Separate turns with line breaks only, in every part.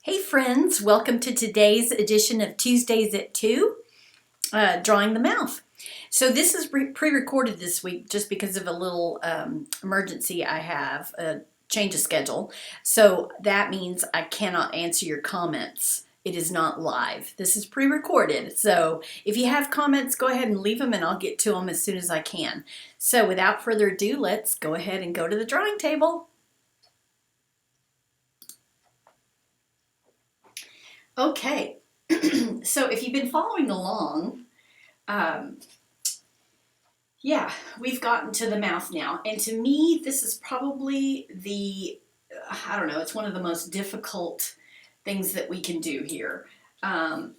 Hey friends, welcome to today's edition of Tuesdays at 2, Drawing the Mouth. So this is pre-recorded this week just because of a little emergency I have, a change of schedule. So that means I cannot answer your comments. It is not live. This is pre-recorded. So if you have comments, go ahead and leave them and I'll get to them as soon as I can. So without further ado, let's go ahead and go to the drawing table. Okay, so if you've been following along, um, yeah, we've gotten to the mouth now. And to me, this is probably I don't know, it's one of the most difficult things that we can do here. And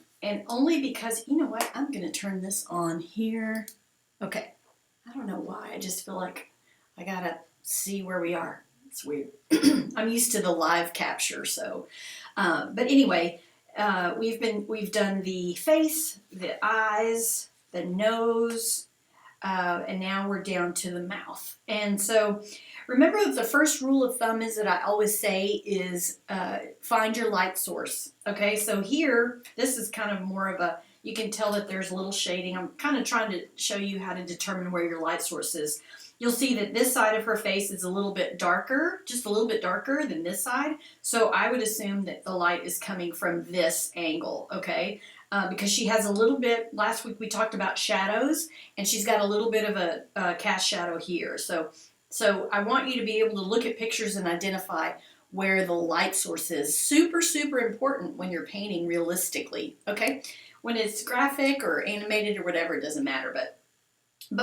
only because, you know what, I'm going to turn this on here. Okay, I don't know why, I just feel like I got to see where we are. It's weird. I'm used to the live capture, so, but anyway, we've done the face, the eyes, the nose, and now we're down to the mouth. And so remember, the first rule of thumb is that I always say is find your light source. Okay, so here, this is kind of more of a, you can tell that there's a little shading. I'm kind of trying to show you how to determine where your light source is. You'll see that this side of her face is a little bit darker, just a little bit darker than this side. So I would assume that the light is coming from this angle, okay? Because she has a little bit, last week we talked about shadows, and she's got a little bit of a cast shadow here. So I want you to be able to look at pictures and identify where the light source is. Super, super important when you're painting realistically, okay? When it's graphic or animated or whatever, it doesn't matter, but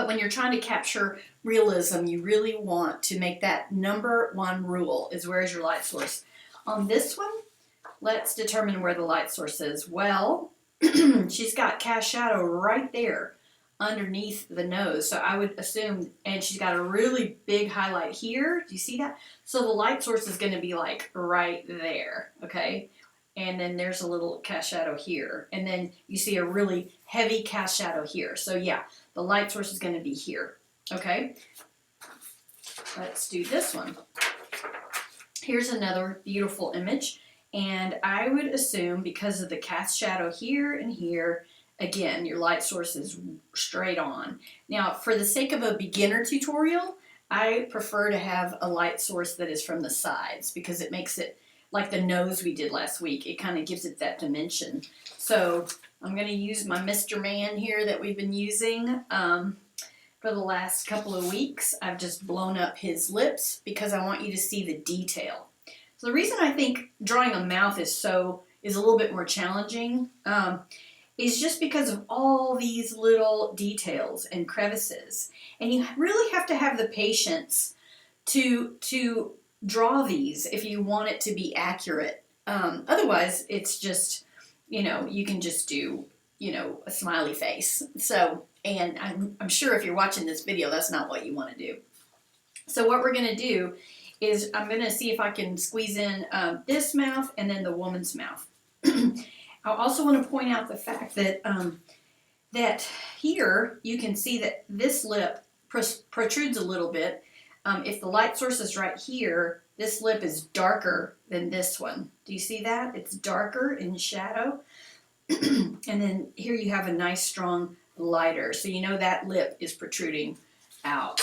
when you're trying to capture realism, you really want to make that number one rule is where is your light source. On this one, let's determine where the light source is. Well, she's got cast shadow right there underneath the nose. So I would assume, and she's got a really big highlight here. Do you see that? So the light source is going to be like right there, okay? And then there's a little cast shadow here. And then you see a really heavy cast shadow here. So yeah, the light source is going to be here, okay? Let's do this one. Here's another beautiful image. And I would assume because of the cast shadow here and here, again, your light source is straight on. Now, for the sake of a beginner tutorial, I prefer to have a light source that is from the sides because it makes it like the nose we did last week. It kind of gives it that dimension. So I'm going to use my Mr. Man here that we've been using for the last couple of weeks. I've just blown up his lips because I want you to see the detail. So the reason I think drawing a mouth is a little bit more challenging is just because of all these little details and crevices. And you really have to have the patience to draw these if you want it to be accurate. Otherwise, it's just, you can just do, a smiley face. So, and I'm sure if you're watching this video, that's not what you want to do. So what we're going to do is I'm going to see if I can squeeze in this mouth and then the woman's mouth. I also want to point out the fact that that here you can see that this lip protrudes a little bit. If the light source is right here, this lip is darker than this one. Do you see that? It's darker in shadow. And then here you have a nice strong lighter. So you know that lip is protruding out.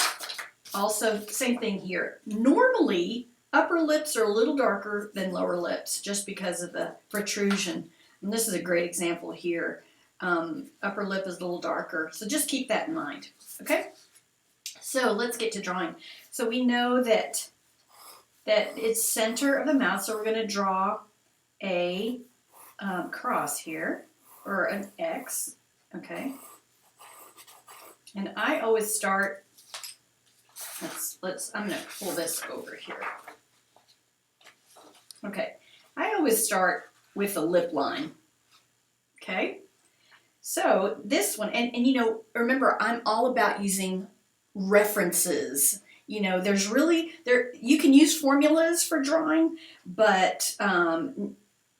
Also, same thing here. Normally, upper lips are a little darker than lower lips just because of the protrusion. And this is a great example here. Upper lip is a little darker. So just keep that in mind. Okay? So let's get to drawing. So we know that it's center of the mouth. So we're going to draw a cross here, or an X. Okay? And I always start, I'm going to pull this over here. Okay, I always start with the lip line. Okay, so this one, and remember, I'm all about using references. There's really, you can use formulas for drawing, but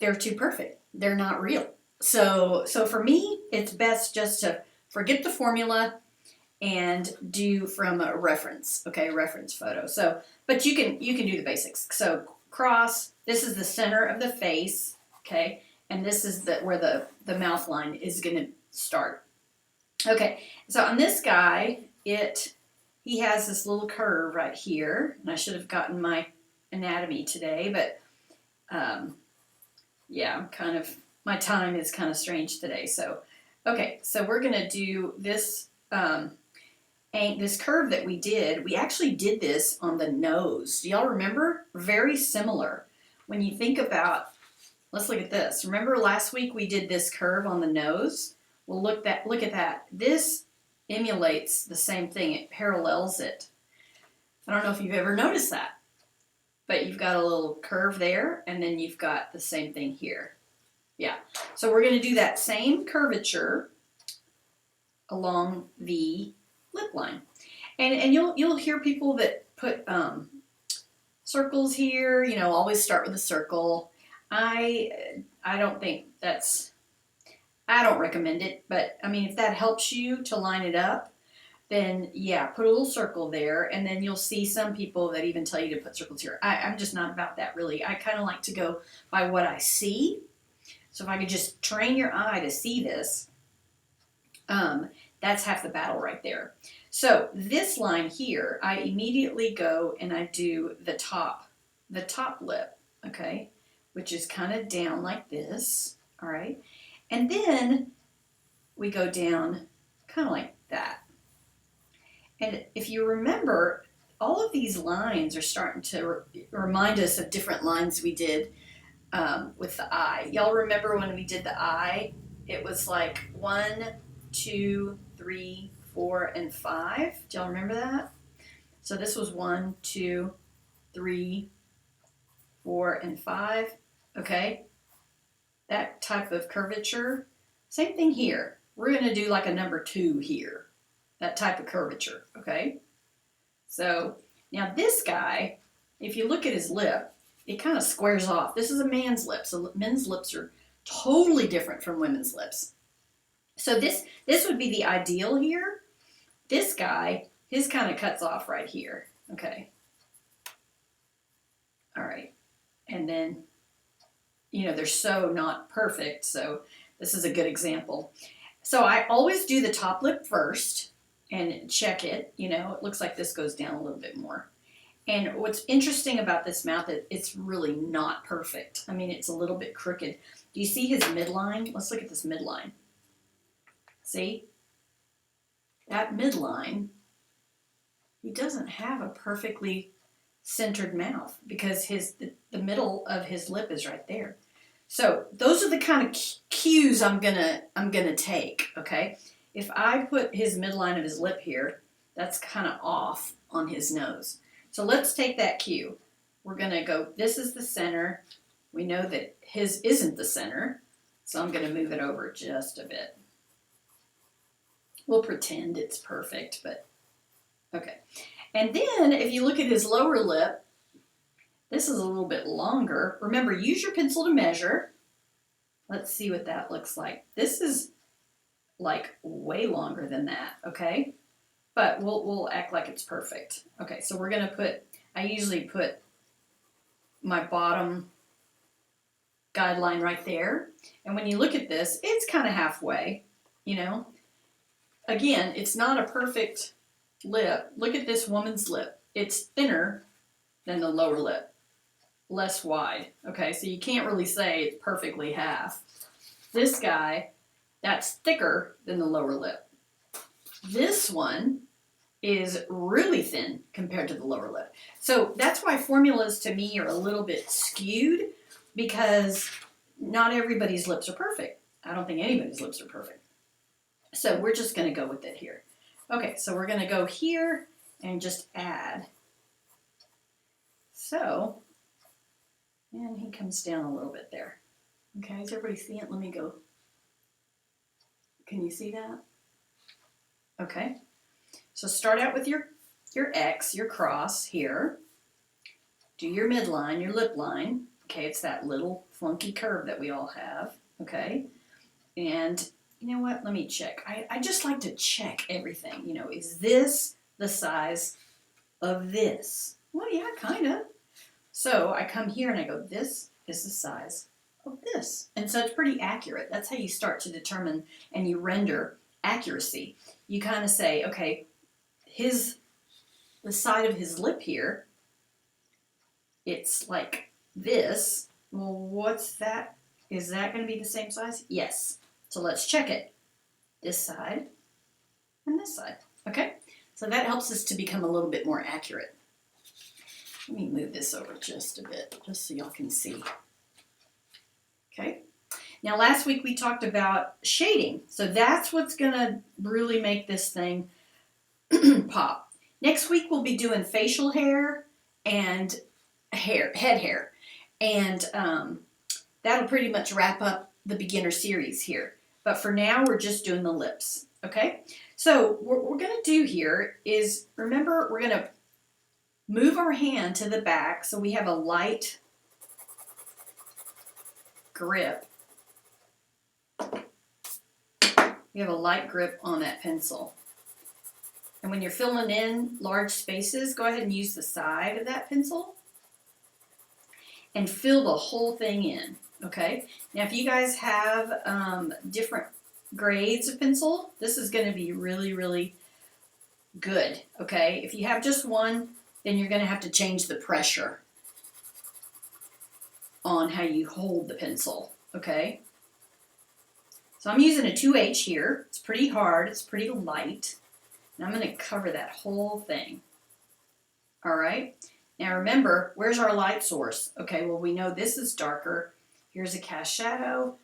they're too perfect. They're not real. So for me, it's best just to forget the formula and do from a reference, okay, reference photo. So, but you can do the basics. So cross, this is the center of the face, okay? And this is where the mouth line is going to start. Okay, so on this guy, he has this little curve right here, and I should have gotten my anatomy today, but yeah, my time is kind of strange today. So, okay, so we're going to do this, this curve that we did. We actually did this on the nose. Do y'all remember? Very similar. When you think about, let's look at this. Remember last week we did this curve on the nose? Well, look at that. This emulates the same thing. It parallels it. I don't know if you've ever noticed that, but you've got a little curve there, and then you've got the same thing here. Yeah. So we're going to do that same curvature along the lip line. And you'll hear people that put circles here, you know, always start with a circle. I don't think I don't recommend it, but I mean, if that helps you to line it up, then yeah, put a little circle there, and then you'll see some people that even tell you to put circles here. I'm just not about that, really. I kind of like to go by what I see. So if I could just train your eye to see this, that's half the battle right there. So this line here, I immediately go and I do the top lip, okay, which is kind of down like this, all right? And then we go down kind of like that. And if you remember, all of these lines are starting to remind us of different lines we did with the eye. Y'all remember when we did the eye? It was like 1, 2, 3, 4, and 5. Do y'all remember that? So this was 1, 2, 3, 4, and 5. Okay? That type of curvature. Same thing here. We're going to do like a number 2 here. That type of curvature. Okay? So now this guy, if you look at his lip, it kind of squares off. This is a man's lip. So men's lips are totally different from women's lips. So this would be the ideal here. This guy, his kind of cuts off right here. Okay. All right. And then, you know, they're so not perfect. So this is a good example. So I always do the top lip first and check it. You know, it looks like this goes down a little bit more. And what's interesting about this mouth, it's really not perfect. I mean, it's a little bit crooked. Do you see his midline? Let's look at this midline. See? That midline, he doesn't have a perfectly centered mouth because the middle of his lip is right there. So those are the kind of cues I'm gonna take, okay? If I put his midline of his lip here, that's kind of off on his nose. So let's take that cue. We're going to go, this is the center. We know that his isn't the center, so I'm going to move it over just a bit. We'll pretend it's perfect, but okay. And then if you look at his lower lip, this is a little bit longer. Remember, use your pencil to measure. Let's see what that looks like. This is like way longer than that, okay? But we'll act like it's perfect. Okay, so we're going to put, I usually put my bottom guideline right there. And when you look at this, it's kind of halfway, you know. Again, it's not a perfect lip. Look at this woman's lip. It's thinner than the lower lip, less wide. Okay, so you can't really say it's perfectly half. This guy, that's thicker than the lower lip. This one is really thin compared to the lower lip. So that's why formulas to me are a little bit skewed, because not everybody's lips are perfect. I don't think anybody's lips are perfect. So we're just going to go with it here. Okay, so we're going to go here and just add. So, and he comes down a little bit there. Okay, does everybody see it? Let me go. Can you see that? Okay. So start out with your X, your cross here. Do your midline, your lip line. Okay, it's that little funky curve that we all have. Okay. And you know what? Let me check. I just like to check everything. You know, is this the size of this? Well, yeah, kind of. So I come here and I go, this is the size of this. And so it's pretty accurate. That's how you start to determine and you render accuracy. You kind of say, okay, the side of his lip here, it's like this. Well, what's that? Is that going to be the same size? Yes. So let's check it. This side and this side. Okay? So that helps us to become a little bit more accurate. Let me move this over just a bit, just so y'all can see. Okay? Now, last week we talked about shading. So that's what's going to really make this thing pop. Next week we'll be doing facial hair and head hair. And that'll pretty much wrap up the beginner series here. But for now, we're just doing the lips. Okay? So what we're going to do here is, remember, we're going to move our hand to the back so we have a light grip. We have a light grip on that pencil. And when you're filling in large spaces, go ahead and use the side of that pencil and fill the whole thing in, okay? Now, if you guys have different grades of pencil, this is going to be really, really good, okay? If you have just one, then you're going to have to change the pressure on how you hold the pencil, okay? So I'm using a 2H here. It's pretty hard. It's pretty light. And I'm going to cover that whole thing. All right? Now remember, where's our light source? Okay, well, we know this is darker. Here's a cast shadow.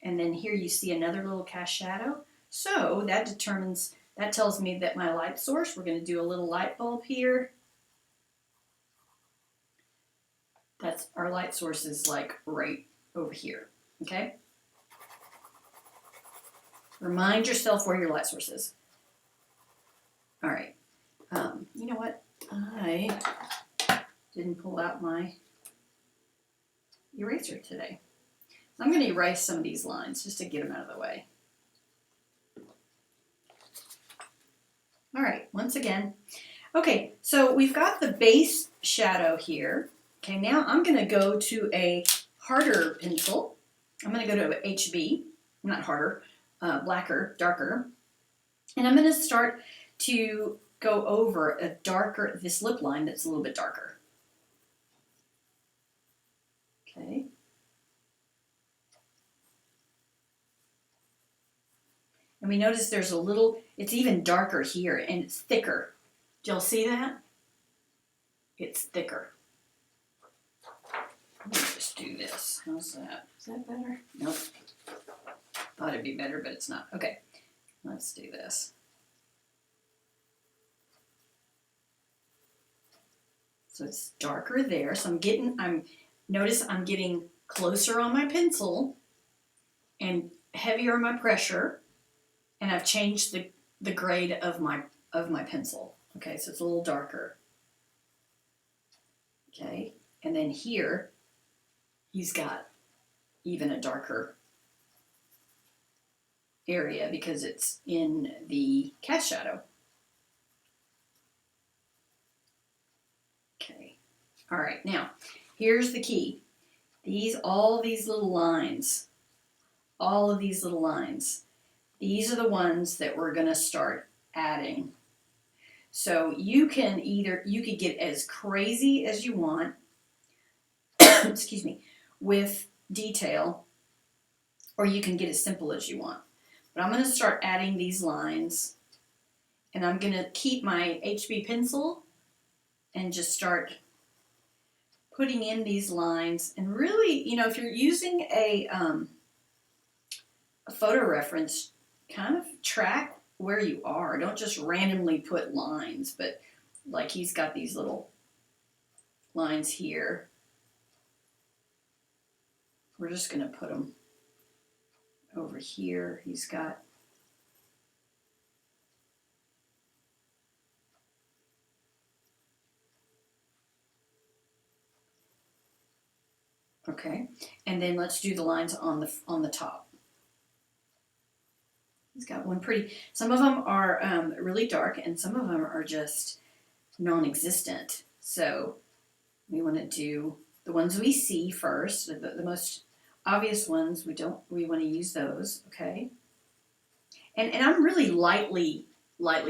And then here you see another little cast shadow. So that tells me that my light source, we're going to do a little light bulb here. That's our light source is like right over here. Okay? Remind yourself where your light source is. All right. You know what? I didn't pull out my eraser today. So I'm going to erase some of these lines just to get them out of the way. All right, once again. Okay, so we've got the base shadow here. Okay, now I'm going to go to a harder pencil. I'm going to go to HB, not harder, blacker, darker. And I'm going to start to go over this lip line that's a little bit darker. Okay. And we notice there's a little, it's even darker here and it's thicker. Do y'all see that? It's thicker. Let me just do this. How's that? Is that better? Nope. Thought it'd be better, but it's not. Okay. Let's do this. So it's darker there. So notice I'm getting closer on my pencil and heavier on my pressure. And I've changed the grade of my pencil. Okay, so it's a little darker. Okay, and then here, he's got even a darker area because it's in the cast shadow. Okay, all right, now, here's the key. All these little lines, these are the ones that we're going to start adding. So you could get as crazy as you want, excuse me, with detail, or you can get as simple as you want. But I'm going to start adding these lines, and I'm going to keep my HB pencil and just start putting in these lines. And really, if you're using a photo reference, kind of track where you are. Don't just randomly put lines, but like he's got these little lines here. We're just going to put them over here. He's got okay, and then let's do the lines on the top. He's got one pretty, some of them are really dark and some of them are just non-existent. So we want to do the ones we see first, the most obvious ones, we want to use those, okay? And I'm really lightly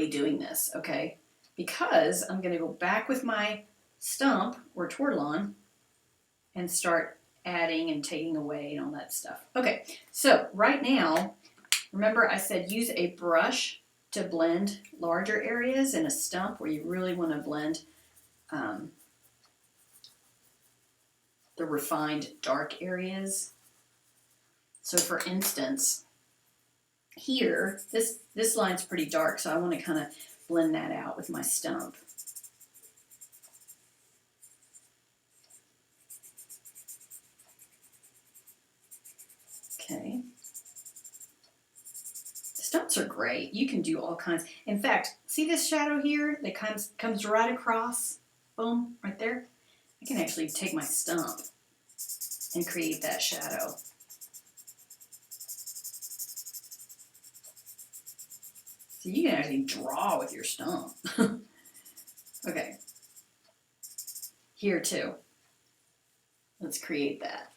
doing this, okay? Because I'm going to go back with my stump or tortillon and start adding and taking away and all that stuff. Okay, so right now, remember I said use a brush to blend larger areas and a stump where you really want to blend the refined dark areas. So for instance, here, this line's pretty dark, so I want to kind of blend that out with my stump. Okay. Stumps are great. You can do all kinds. In fact, see this shadow here that comes right across? Boom, right there. I can actually take my stump and create that shadow. So you can actually draw with your stump. Okay. Here too. Let's create that.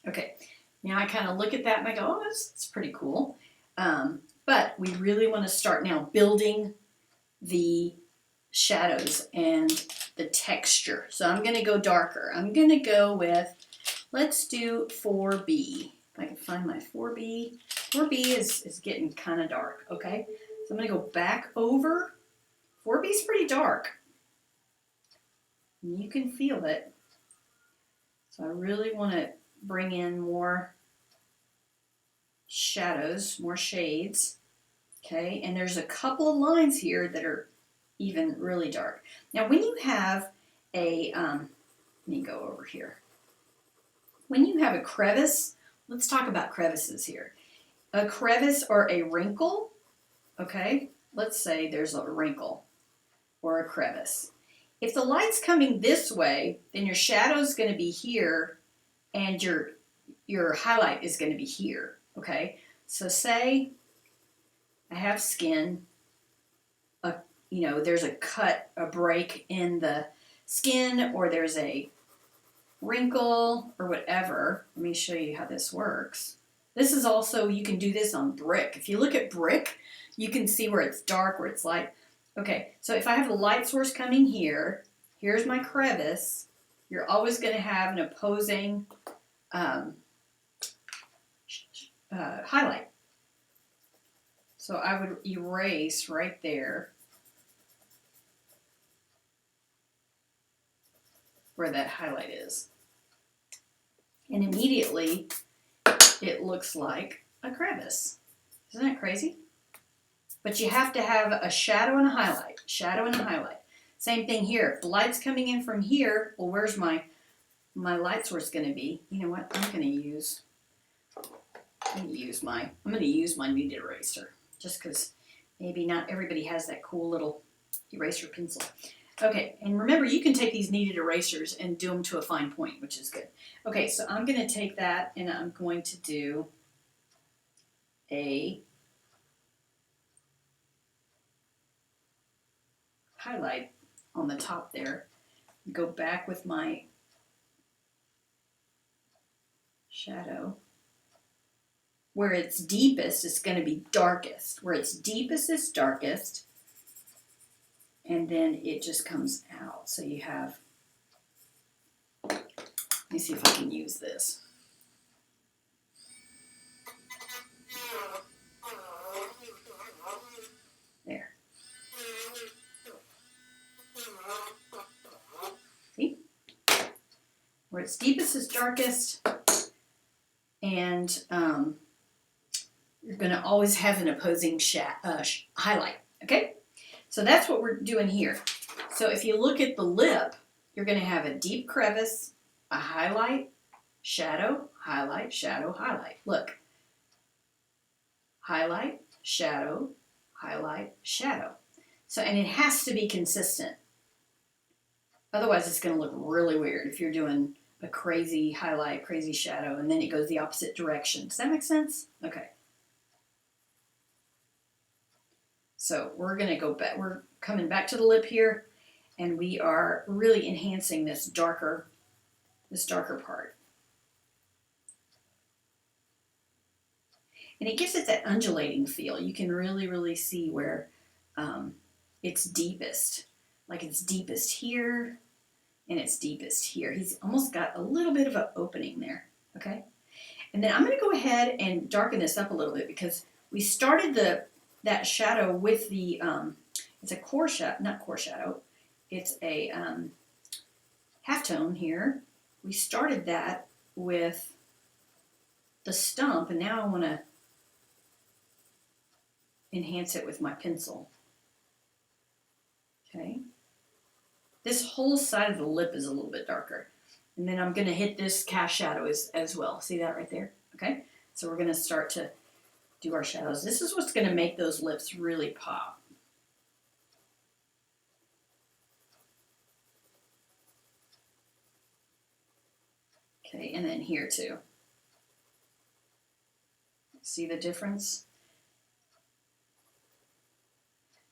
Okay, now I kind of look at that and I go, oh, that's pretty cool. But we really want to start now building the shadows and the texture. So I'm going to go darker. I'm going to go with, let's do 4B. If I can find my 4B. 4B is getting kind of dark, okay? So I'm going to go back over. 4B is pretty dark. You can feel it. So I really want to bring in more shadows, more shades, okay? And there's a couple of lines here that are even really dark. Now, when you have a, let me go over here. When you have a crevice, let's talk about crevices here. A crevice or a wrinkle, okay? Let's say there's a wrinkle or a crevice. If the light's coming this way, then your shadow's going to be here and your highlight is going to be here, okay? So say I have skin, there's a cut, a break in the skin, or there's a wrinkle or whatever. Let me show you how this works. This is also, you can do this on brick. If you look at brick, you can see where it's dark, where it's light. Okay, so if I have a light source coming here, here's my crevice, you're always going to have an opposing highlight. So I would erase right there where that highlight is. And immediately it looks like a crevice. Isn't that crazy? But you have to have a shadow and a highlight. Shadow and a highlight. Same thing here. If the light's coming in from here, well, where's my light source going to be? You know what? I'm going to use my kneaded eraser, just because maybe not everybody has that cool little eraser pencil. Okay, and remember, you can take these kneaded erasers and do them to a fine point, which is good. Okay, so I'm going to take that and I'm going to do a highlight on the top there. Go back with my shadow. Where it's deepest, it's going to be darkest. Where it's deepest is darkest. And then it just comes out. So you have, let me see if I can use this. There. See? Where it's deepest is darkest. And you're going to always have an opposing highlight. Okay? So that's what we're doing here. So if you look at the lip, you're going to have a deep crevice, a highlight, shadow, highlight, shadow, highlight. Look. Highlight, shadow, highlight, shadow. So, and it has to be consistent. Otherwise, it's going to look really weird if you're doing a crazy highlight, crazy shadow, and then it goes the opposite direction. Does that make sense? Okay. So we're going to go back. We're coming back to the lip here. and we are really enhancing this darker part. And it gives it that undulating feel. You can really, really see where it's deepest. Like it's deepest here and it's deepest here. He's almost got a little bit of an opening there, okay? And then I'm going to go ahead and darken this up a little bit because we started that shadow with the, it's a core shadow, not core shadow, it's a halftone here. We started that with the stump, and now I want to enhance it with my pencil. Okay. This whole side of the lip is a little bit darker. And then I'm going to hit this cast shadow as well. See that right there? Okay. So we're going to start to do our shadows. This is what's going to make those lips really pop. Okay, and then here too. See the difference?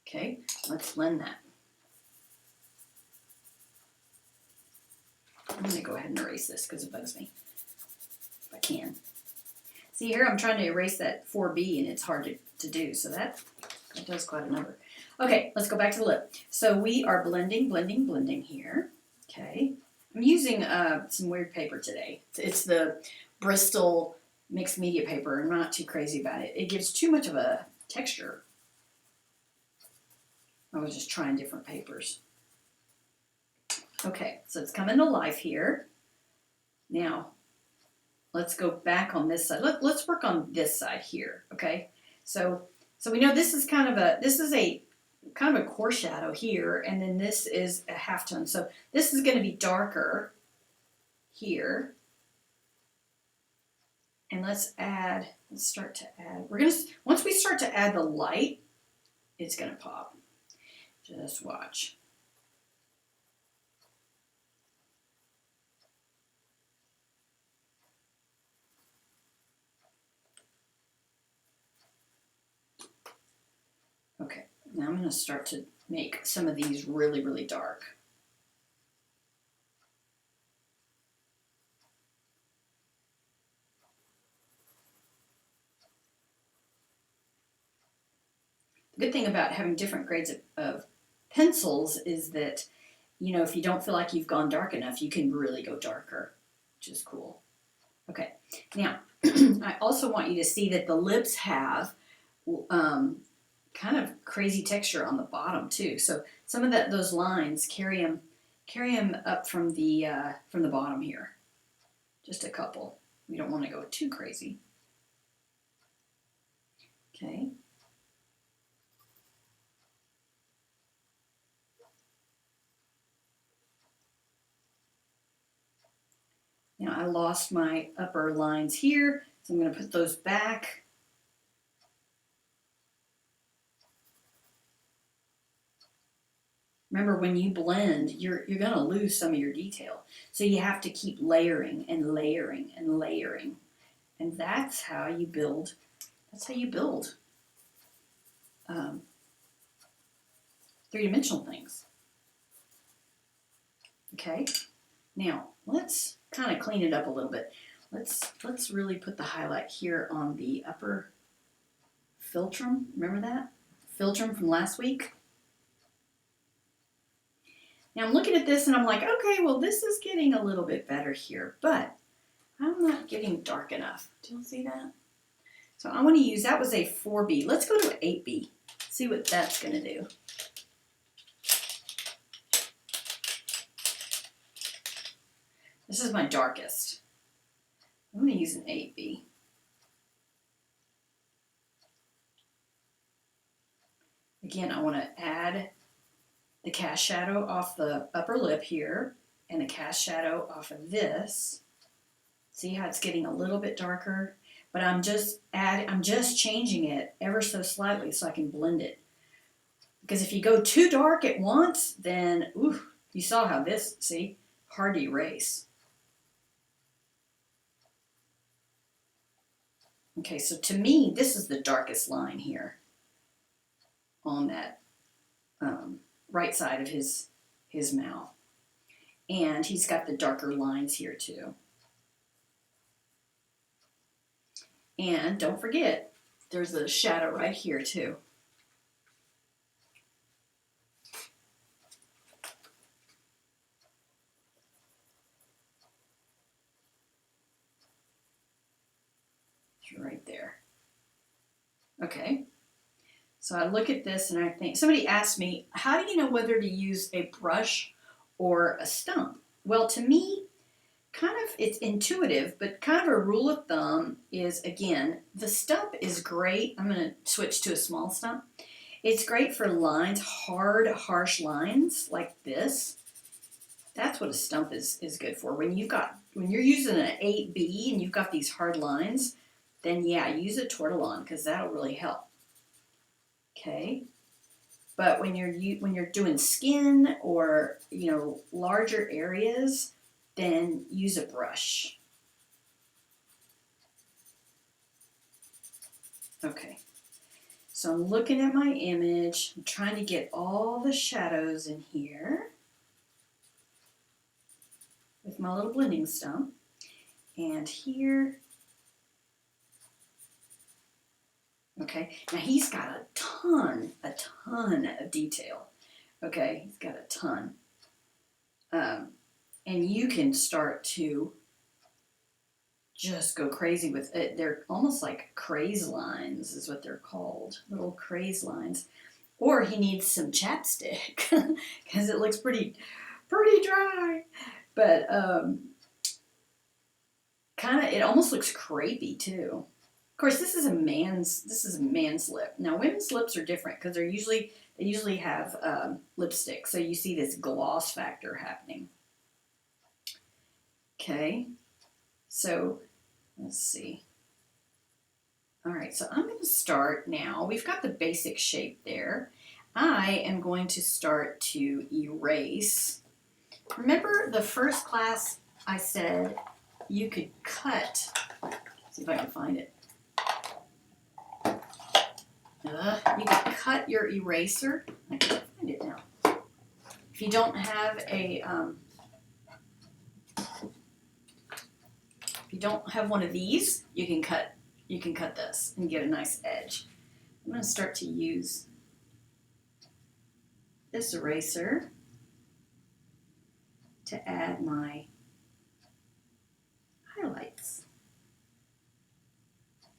Okay, let's blend that. I'm going to go ahead and erase this because it bugs me, if I can. See here, I'm trying to erase that 4B and it's hard to do, so that does quite a number. Okay, let's go back to the lip. So we are blending, blending, blending here. Okay, I'm using some weird paper today. It's the Bristol mixed media paper. I'm not too crazy about it. It gives too much of a texture. I was just trying different papers. Okay, so it's coming to life here. Now, let's go back on this side. Let's work on this side here, okay? So we know this is kind of a core shadow here, and then this is a halftone. So this is going to be darker here. And let's start to add. Once we start to add the light, it's going to pop. Just watch. Okay, now I'm going to start to make some of these really, really dark. The good thing about having different grades of pencils is that, you know, if you don't feel like you've gone dark enough, you can really go darker, which is cool. Okay, now I also want you to see that the lips have kind of crazy texture on the bottom too. So some of those lines carry them up from the bottom here. Just a couple. We don't want to go too crazy. Okay. Now I lost my upper lines here, so I'm going to put those back. Remember, when you blend, you're going to lose some of your detail. So you have to keep layering and layering and layering. And that's how you build, three-dimensional things. Okay, now let's kind of clean it up a little bit. Let's really put the highlight here on the upper philtrum. Remember that? Philtrum from last week? Now I'm looking at this and I'm like, okay, well this is getting a little bit better here, but I'm not getting dark enough. Do you see that? So I want to use, that was a 4B. Let's go to an 8B. See what that's going to do. This is my darkest. I'm going to use an 8B. Again, I want to add the cast shadow off the upper lip here and the cast shadow off of this. See how it's getting a little bit darker? But I'm just changing it ever so slightly so I can blend it. Because if you go too dark at once, then, ooh, you saw how this, see, hard to erase. Okay, so to me, this is the darkest line here on that right side of his his mouth. And he's got the darker lines here too. And don't forget, there's a shadow right here too. Right there. Okay. So I look at this and I think, somebody asked me, how do you know whether to use a brush or a stump? Well, to me, kind of, it's intuitive, but kind of a rule of thumb is, again, the stump is great. I'm going to switch to a small stump. It's great for lines, hard, harsh lines like this. That's what a stump is good for. When you're using an 8B and you've got these hard lines, then yeah, use a tortillon because that'll really help. Okay, but when you're doing skin or larger areas, then use a brush. Okay, so I'm looking at my image. I'm trying to get all the shadows in here with my little blending stump, and here. Okay, now he's got a ton of detail. Okay, he's got a ton. And you can start to just go crazy with it. They're almost like craze lines is what they're called, little craze lines. Or he needs some chapstick because it looks pretty dry. But kind of, it almost looks crepey too. Of course, this is a man's lip. Now, women's lips are different because they usually have lipstick, so you see this gloss factor happening. Okay, so let's see. All right, so I'm going to start now. We've got the basic shape there. I am going to start to erase. Remember the first class I said you could cut. Let's see if I can find it. You can cut your eraser. I can't find it now. If you don't have one of these, you can cut this and get a nice edge. I'm going to start to use this eraser to add my highlights.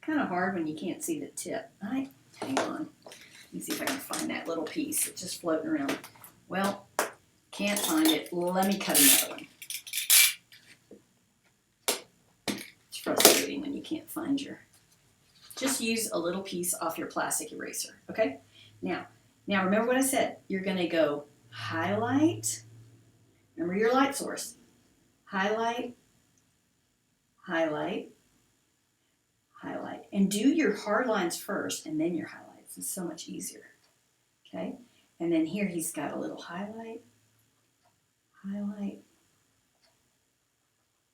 Kind of hard when you can't see the tip. Hang on. Let me see if I can find that little piece. It's just floating around. Well, can't find it. Let me cut another one. It's frustrating when you can't find just use a little piece off your plastic eraser, okay? Now remember what I said. You're going to go highlight. Remember your light source. Highlight, highlight, highlight. And do your hard lines first and then your highlights. It's so much easier. Okay? And then here he's got a little highlight, highlight.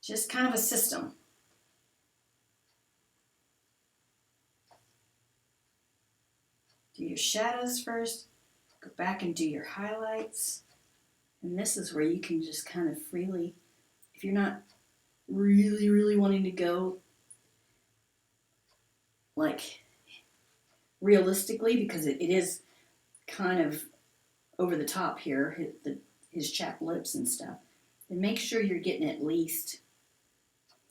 Just kind of a system. Do your shadows first. Go back and do your highlights. And this is where you can just kind of freely, if you're not really wanting to go like realistically, because it is kind of over the top here, his chapped lips and stuff, then make sure you're getting at least,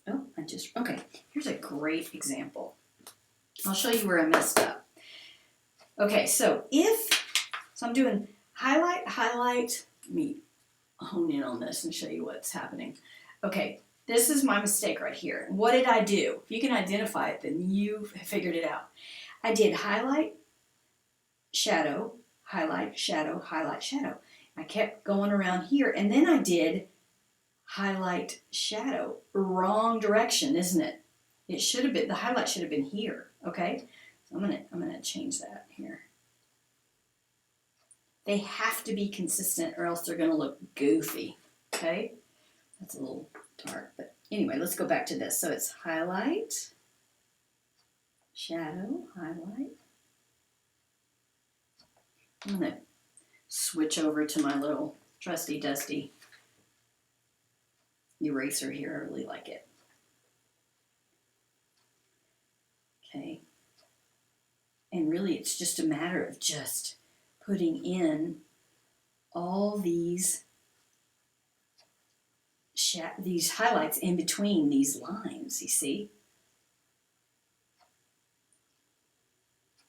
okay, here's a great example. I'll show you where I messed up. Okay, so I'm doing highlight, let me hone in on this and show you what's happening. Okay, this is my mistake right here. What did I do? If you can identify it, then you've figured it out. I did highlight, shadow, highlight, shadow, highlight, shadow. I kept going around here, and then I did highlight, shadow. Wrong direction, isn't it? It should have been, the highlight should have been here, okay? So I'm gonna change that here. They have to be consistent or else they're gonna look goofy, okay? That's a little dark, but anyway, let's go back to this. So it's highlight, shadow, highlight. I'm gonna switch over to my little trusty dusty eraser here. I really like it. Okay. And really it's just a matter of just putting in all these highlights in between these lines, you see?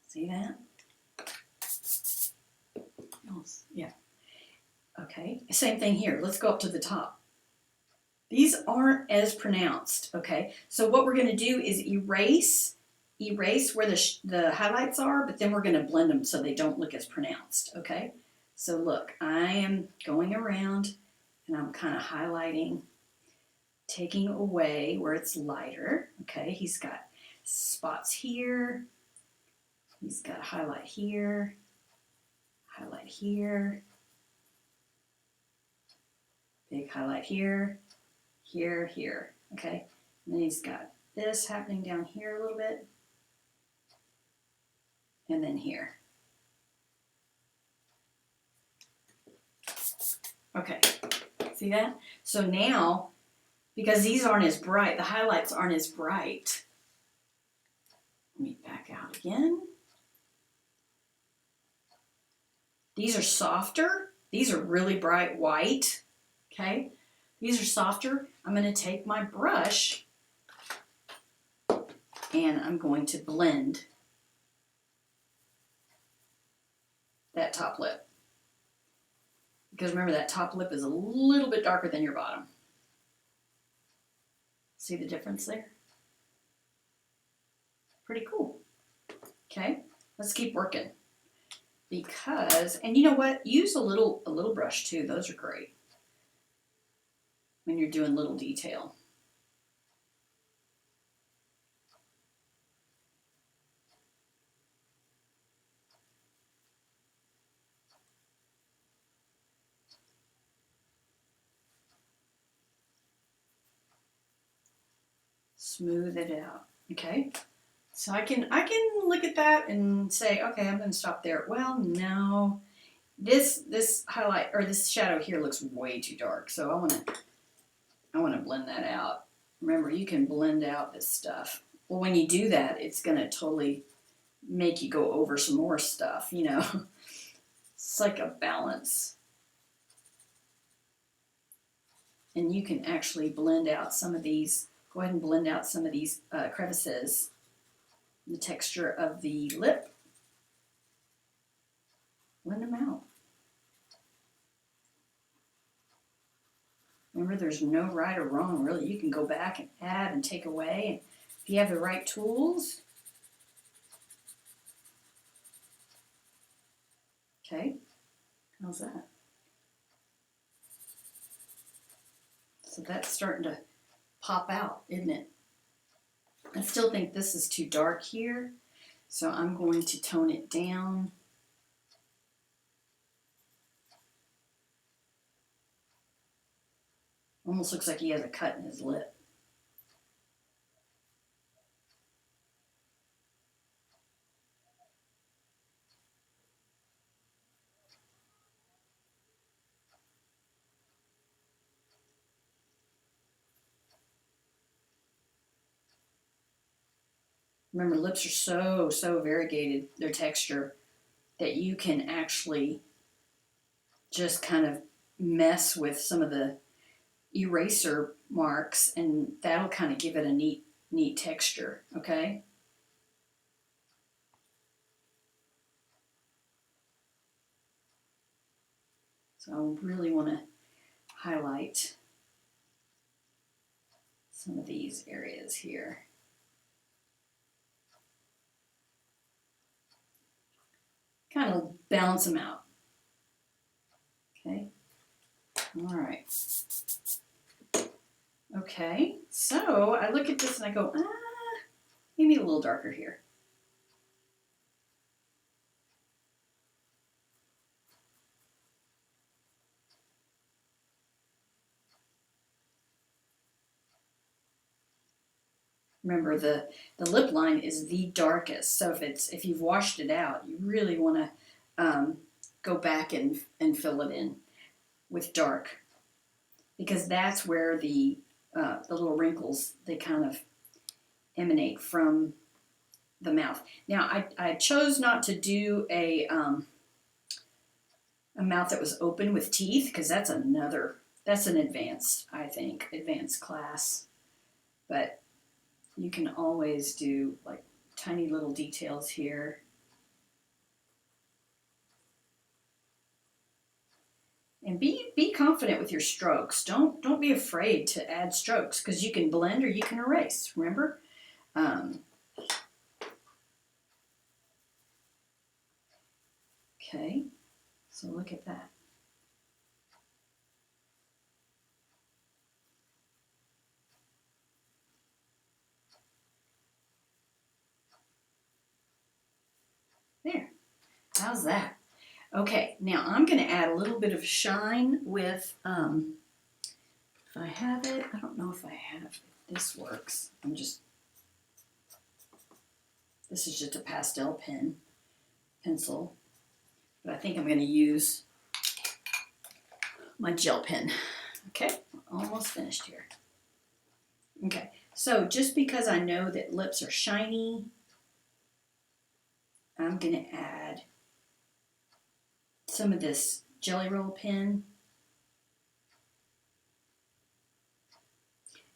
See that? Oh, yeah. Okay, same thing here. Let's go up to the top. These aren't as pronounced, okay? So what we're going to do is erase where the highlights are, but then we're going to blend them so they don't look as pronounced, okay? So look, I am going around and I'm kind of highlighting, taking away where it's lighter, okay? He's got spots here. He's got a highlight here, big highlight here, here, okay? And then he's got this happening down here a little bit, and then here. Okay, see that? So now, because these aren't as bright, the highlights aren't as bright. Let me back out again. These are softer. These are really bright white, okay? These are softer. I'm going to take my brush and I'm going to blend that top lip. Because remember, that top lip is a little bit darker than your bottom. See the difference there? Pretty cool. Okay, let's keep working. Because, and you know what? Use a little brush too. Those are great when you're doing little detail. Smooth it out. Okay. So I can look at that and say, okay, I'm going to stop there. Well, no. This highlight or this shadow here looks way too dark. So I want to blend that out. Remember, you can blend out this stuff. Well, when you do that, it's going to totally make you go over some more stuff, you know. It's like a balance. And you can actually blend out some of these. Go ahead and blend out some of these crevices. The texture of the lip. Blend them out. Remember, there's no right or wrong, really. You can go back and add and take away. And if you have the right tools. Okay, how's that? So that's starting to pop out, isn't it? I still think this is too dark here, so I'm going to tone it down. Almost looks like he has a cut in his lip. Remember, lips are so variegated, their texture, that you can actually just kind of mess with some of the eraser marks, and that'll kind of give it a neat texture, okay? So I really want to highlight some of these areas here. Kind of balance them out. Okay. All right. Okay. So I look at this and I go, maybe a little darker here. Remember, the lip line is the darkest. So if you've washed it out, you really want to go back and fill it in. with dark, because that's where the little wrinkles, they kind of emanate from the mouth. Now, I chose not to do a mouth that was open with teeth, because that's an advanced, I think, advanced class. But you can always do like tiny little details here. And be confident with your strokes. Don't be afraid to add strokes, because you can blend or you can erase, remember? Okay, so look at that. There, how's that? Okay, now I'm going to add a little bit of shine with, if I have it, I don't know if I have, if this works. This is just a pastel pencil, but I think I'm going to use my gel pen. Okay, almost finished here. Okay, so just because I know that lips are shiny, I'm going to add some of this Jelly Roll pen.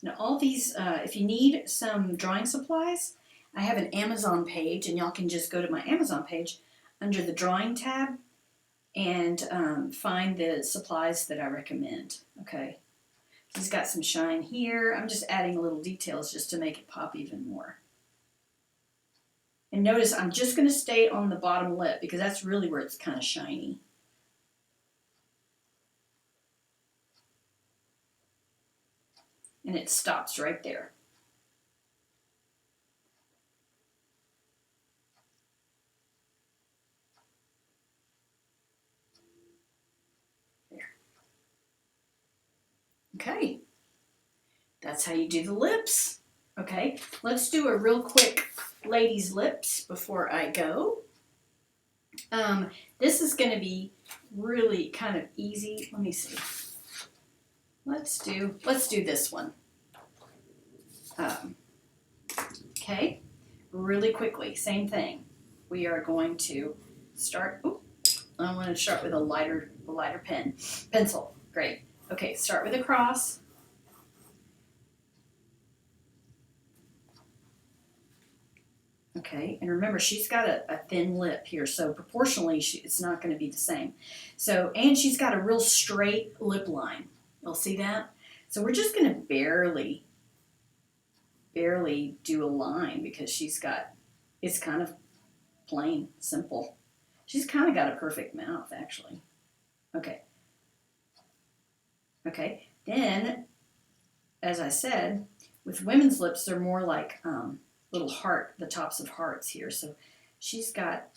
Now all these, if you need some drawing supplies, I have an Amazon page, and y'all can just go to my Amazon page under the drawing tab and find the supplies that I recommend. Okay, he's got some shine here. I'm just adding little details just to make it pop even more. And notice I'm just going to stay on the bottom lip, because that's really where it's kind of shiny. And it stops right there. There. Okay. That's how you do the lips. Okay, let's do a real quick ladies' lips before I go. This is going to be really kind of easy. Let me see. Let's do this one. Okay, really quickly, same thing. We are going to start. I want to start with a lighter pencil. Great. Okay, start with a cross. Okay, and remember, she's got a thin lip here, so proportionally it's not going to be the same. So, and she's got a real straight lip line. You'll see that? So we're just going to barely do a line, because it's kind of plain, simple. She's kind of got a perfect mouth, actually. Okay. Okay, then, as I said, with women's lips, they're more like little the tops of hearts here. So she's got,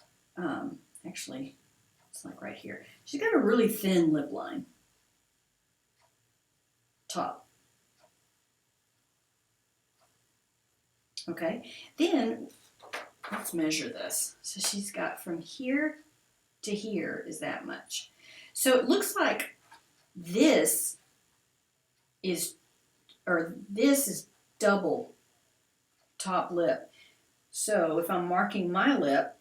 actually, it's like right here. She's got a really thin lip line. Top. Okay, then let's measure this. So she's got from here to here is that much. So it looks like this is double top lip. So if I'm marking my lip,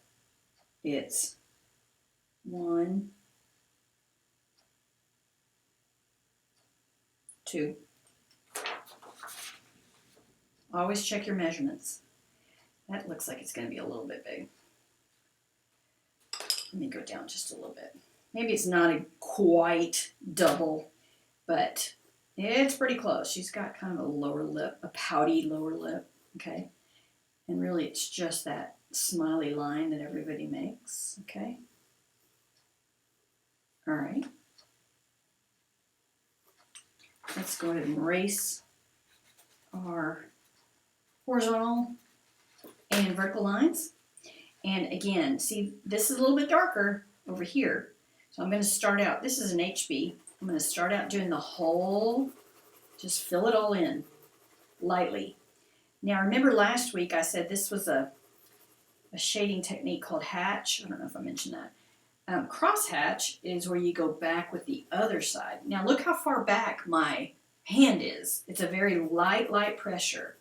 it's 1, 2. Always check your measurements. That looks like it's going to be a little bit big. Let me go down just a little bit. Maybe it's not quite double, but it's pretty close. She's got kind of a lower lip, a pouty lower lip, okay? And really it's just that smiley line that everybody makes, okay? All right. Let's go ahead and erase our horizontal and vertical lines. And again, see, this is a little bit darker over here. So I'm going to start out, this is an HB. I'm going to start out doing the whole, just fill it all in lightly. Now remember last week I said this was a shading technique called Hatch. I don't know if I mentioned that. Crosshatch is where you go back with the other side. Now look how far back my hand is. It's a very light pressure.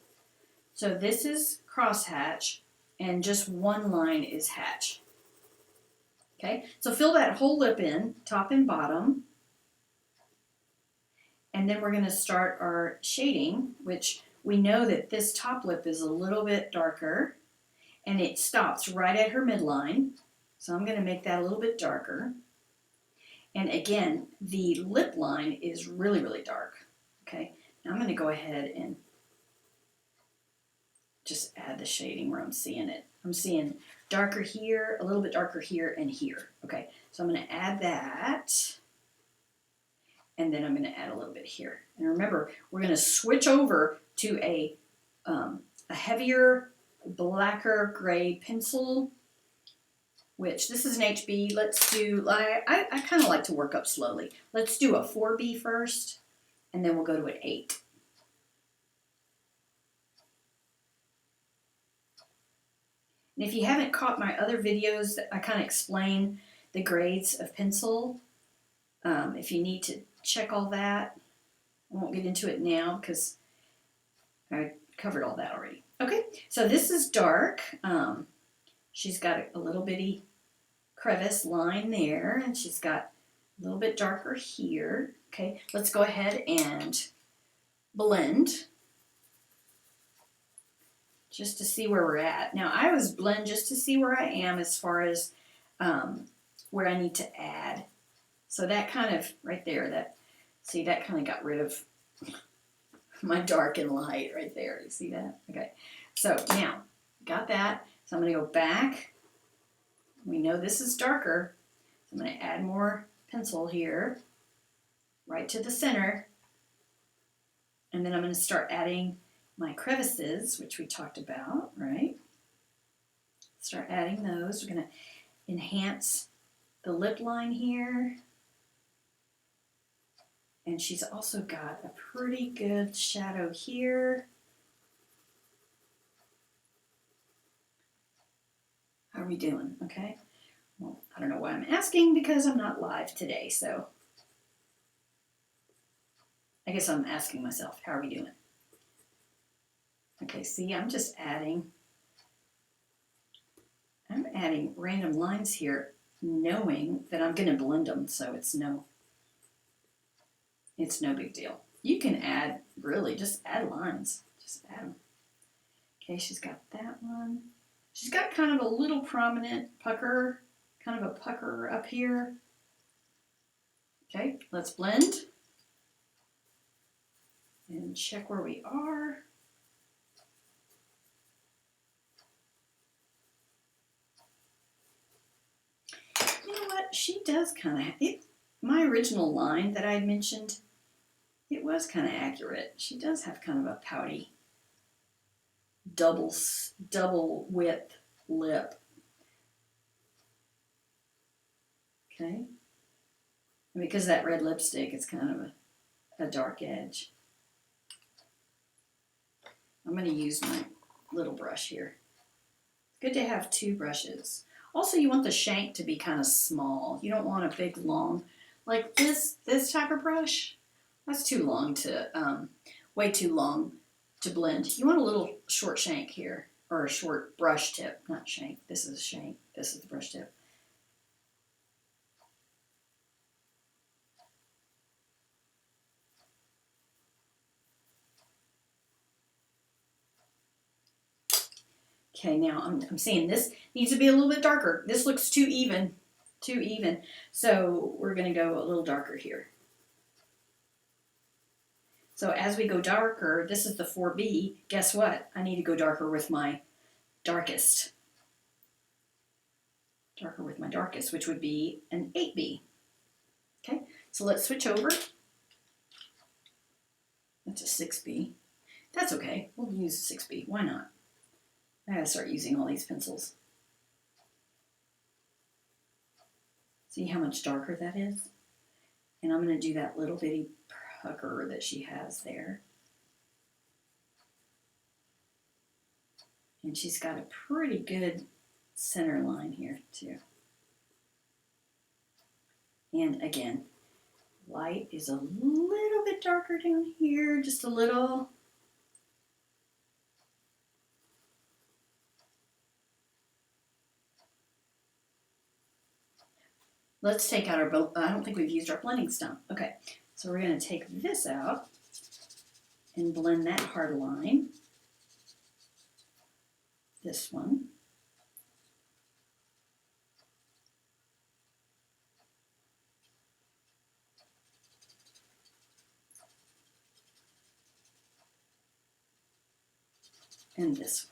So this is crosshatch, and just one line is hatch. Okay, so fill that whole lip in, top and bottom. And then we're going to start our shading, which we know that this top lip is a little bit darker, and it stops right at her midline. So I'm going to make that a little bit darker. And again, the lip line is really dark. Okay, now I'm going to go ahead and just add the shading where I'm seeing it. I'm seeing darker here, a little bit darker here, and here. Okay, so I'm going to add that. And then I'm going to add a little bit here. And remember, we're going to switch over to a heavier, blacker gray pencil, which this is an HB. Let's do, I kind of like to work up slowly. Let's do a 4B first, and then we'll go to an 8. And if you haven't caught my other videos, I kind of explain the grades of pencil. If you need to check all that, I won't get into it now because I covered all that already. Okay, so this is dark. She's got a little bitty crevice line there, and she's got a little bit darker here. Okay, let's go ahead and blend just to see where we're at. Now, I always blend just to see where I am as far as where I need to add. So that kind of, right there, that kind of got rid of my dark and light right there. You see that? Okay. So now, got that. So I'm going to go back. We know this is darker. So I'm going to add more pencil here, right to the center. And then I'm going to start adding my crevices, which we talked about, right? Start adding those. We're going to enhance the lip line here. And she's also got a pretty good shadow here. How are we doing? Okay. Well, I don't know why I'm asking because I'm not live today, so I guess I'm asking myself, how are we doing? Okay, see, I'm adding random lines here, knowing that I'm going to blend them, so it's no big deal. You can add, really, just add lines. Just add them. Okay, she's got that one. She's got kind of a little prominent pucker, kind of a pucker up here. Okay, let's blend. And check where we are. You know what? She does kind of, my original line that I had mentioned, it was kind of accurate. She does have kind of a pouty, double width lip. Okay. And because that red lipstick, it's kind of a dark edge. I'm going to use my little brush here. Good to have two brushes. Also, you want the shank to be kind of small. You don't want a big, long, like this type of brush. That's too long to, way too long to blend. You want a little short shank here, or a short brush tip, not shank. This is a shank. This is the brush tip. Okay, now I'm seeing this needs to be a little bit darker. This looks too even. So we're going to go a little darker here. So as we go darker, this is the 4B. Guess what? I need to go darker with my darkest. Darker with my darkest, which would be an 8B. Okay, so let's switch over. That's a 6B. That's okay. We'll use 6B. Why not? I gotta start using all these pencils. See how much darker that is? And I'm going to do that little bitty pucker that she has there. And she's got a pretty good center line here too. And again, light is a little bit darker down here, just a little. Let's take out our, I don't think we've used our blending stump. Okay, so we're going to take this out and blend that hard line. This one. And this one.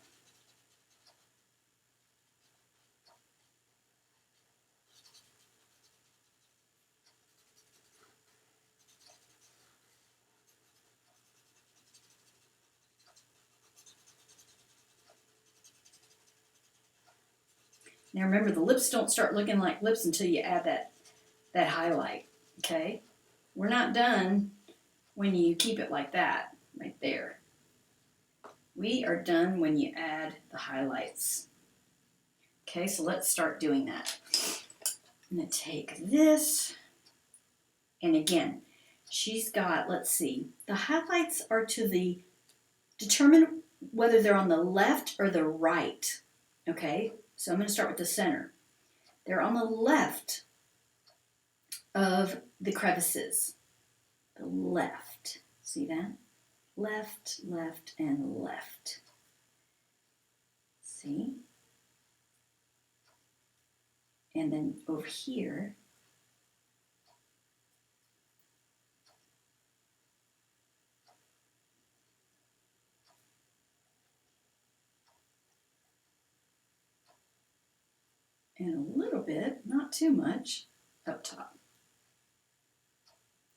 Now remember, the lips don't start looking like lips until you add that highlight, okay? We're not done when you keep it like that, right there. We are done when you add the highlights. Okay, so let's start doing that. I'm going to take this, and again, she's got, let's see, the highlights are determine whether they're on the left or the right, okay? So I'm going to start with the center. They're on the left of the crevices. The left. See that? Left, left, and left. See? And then over here, and a little bit, not too much, up top.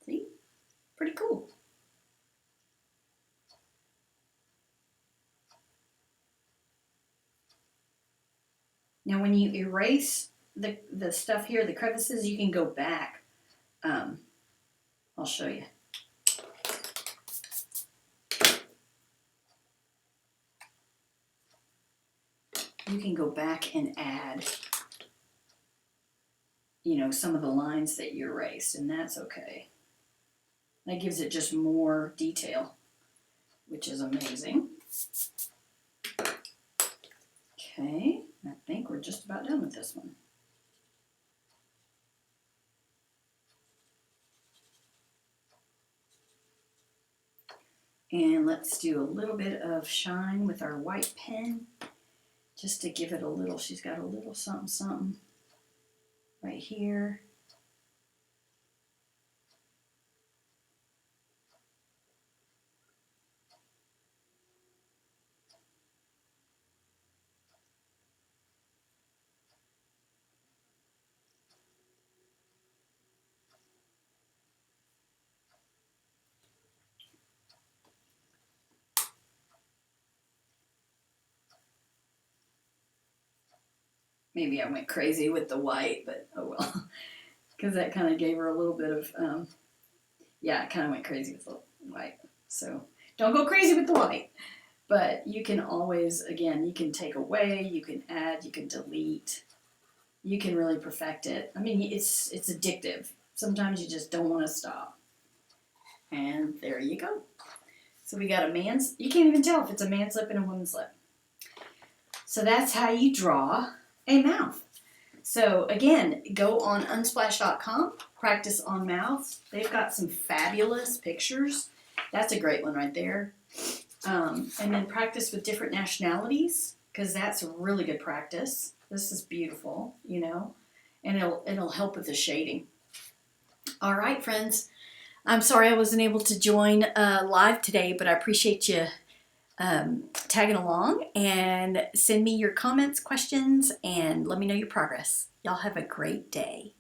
See? Pretty cool. Now when you erase the stuff here, the crevices, you can go back. I'll show you. You can go back and add, you know, some of the lines that you erased, and that's okay. That gives it just more detail, which is amazing. Okay, I think we're just about done with this one. And let's do a little bit of shine with our white pen, just to give it a little, she's got a little something, something right here. Maybe I went crazy with the white, but oh well. Because that kind of gave her a little bit of, yeah, I kind of went crazy with the white. So don't go crazy with the white. But you can always, again, you can take away, you can add, you can delete. You can really perfect it. I mean, it's addictive. Sometimes you just don't want to stop. And there you go. So we got a man's, you can't even tell if it's a man's lip and a woman's lip. So that's how you draw a mouth. So again, go on unsplash.com, practice on mouths. They've got some fabulous pictures. That's a great one right there. And then practice with different nationalities, because that's a really good practice. This is beautiful, you know, and it'll help with the shading. All right, friends. I'm sorry I wasn't able to join live today, but I appreciate you tagging along, and send me your comments, questions, and let me know your progress. Y'all have a great day.